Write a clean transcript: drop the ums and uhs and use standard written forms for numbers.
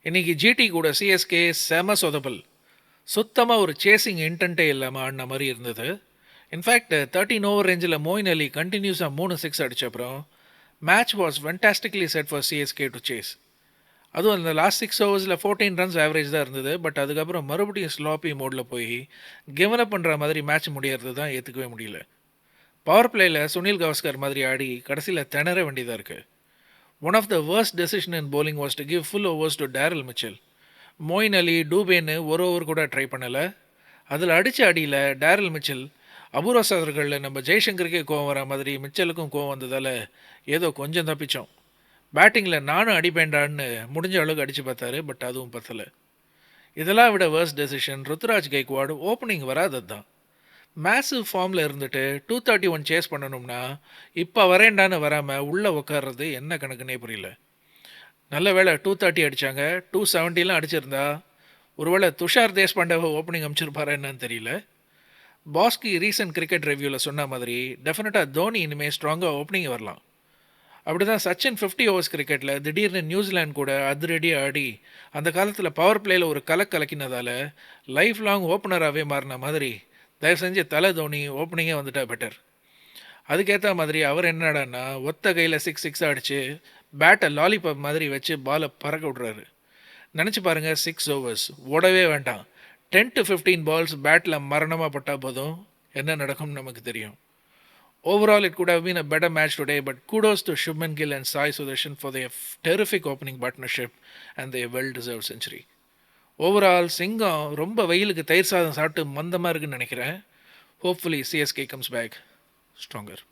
இன்னைக்கு ஜிடி கூட சிஎஸ்கே செம சொதப்பல். சுத்தமாக ஒரு சேசிங் இன்டென்ட்டே இல்லாமல் ஆடின மாதிரி இருந்தது. இன்ஃபேக்ட் 13 ஓவர் ரேஞ்சில் மோயின் அலி கண்டினியூஸாக 3 சிக்ஸ் அடிச்ச அப்புறம் match was fantastically set for CSK to chase. அதுவும் அந்த லாஸ்ட் 6 ஓவர்ஸில் 14 ரன்ஸ் ஆவரேஜ் தான் இருந்தது. பட் அதுக்கப்புறம் மறுபடியும் ஸ்லாப்பி மோடில் போய் கிவன் அப் பண்ணுற மாதிரி மேட்ச் முடியறது தான் ஏற்றுக்கவே முடியல. பவர் பிளேயில் சுனில் கவாஸ்கர் மாதிரி ஆடி கடைசியில் திணற வேண்டியதாக இருக்குது. One of the worst decision in bowling was to give full overs to Daryl Mitchell. Moeen Ali டூபேன்னு ஒரு ஓவர் கூட ட்ரை பண்ணலை. அதில் அடித்த அடியில் டேரல் மிச்சல் அபூர்வ சாதர்களில் நம்ம ஜெய்சங்கருக்கே கோவம் வர மாதிரி மிச்சலுக்கும் கோவம் வந்ததால் ஏதோ கொஞ்சம் தப்பிச்சோம். பேட்டிங்கில் நானும் அடிப்பேண்டான்னு முடிஞ்ச அளவுக்கு அடித்து பார்த்தாரு. பட் அதுவும் பத்தலை. இதெல்லாம் விட worst decision Ruturaj Gaikwad opening வராதது தான். மேசிவ் ஃபார்மில் இருந்துட்டு 231 சேஸ் பண்ணணும்னா இப்போ வரேண்டான்னு வராமல் உள்ளே உட்கார்றது என்ன கணக்குன்னே புரியல. நல்ல வேளை 230 அடித்தாங்க. 270லாம் அடிச்சிருந்தா ஒருவேளை துஷார் தேஷ்பாண்டேவை ஓப்பனிங் அமைச்சிருப்பாரா என்னன்னு தெரியல. பாஸ்கி ரீசன்ட் கிரிக்கெட் ரிவ்யூவில் சொன்ன மாதிரி டெஃபினட்டாக தோனி இனிமேல் ஸ்ட்ராங்காக ஓப்பனிங் வரலாம். அப்படி தான் சச்சின் 50 ஓவர்ஸ் கிரிக்கெட்டில் திடீர்னு நியூசிலாந்து கூட அதிரடியாக ஆடி அந்த காலத்தில் பவர் பிளேயில் ஒரு கலக்கினதால் லைஃப் லாங் ஓப்பனராகவே மாறின மாதிரி தயவு செஞ்சு தலை தோனி ஓப்பனிங்கே வந்துட்டா பெட்டர். அதுக்கேற்ற மாதிரி அவர் என்னடான்னா ஒத்த கையில் சிக்ஸ் அடித்து பேட்டை லாலிபாப் மாதிரி வச்சு பாலை பறக்க விட்றாரு. நினச்சி பாருங்கள், 6 ஓவர்ஸ் ஓடவே வேண்டாம், 10 to 15 பால்ஸ் பேட்டில் மரணமாக பட்டால் போதும் என்ன நடக்கும்னு நமக்கு தெரியும். Overall, it could have been a better match today, but kudos to Shubman Gill and Sai Sudarshan for their terrific opening partnership and their well-deserved century. Overall சிங்கம் ரொம்ப வெயிலுக்கு தயிர் சாதம் சாப்பிட்டு மந்தமாக இருக்குன்னு நினைக்கிறேன். Hopefully CSK comes back stronger.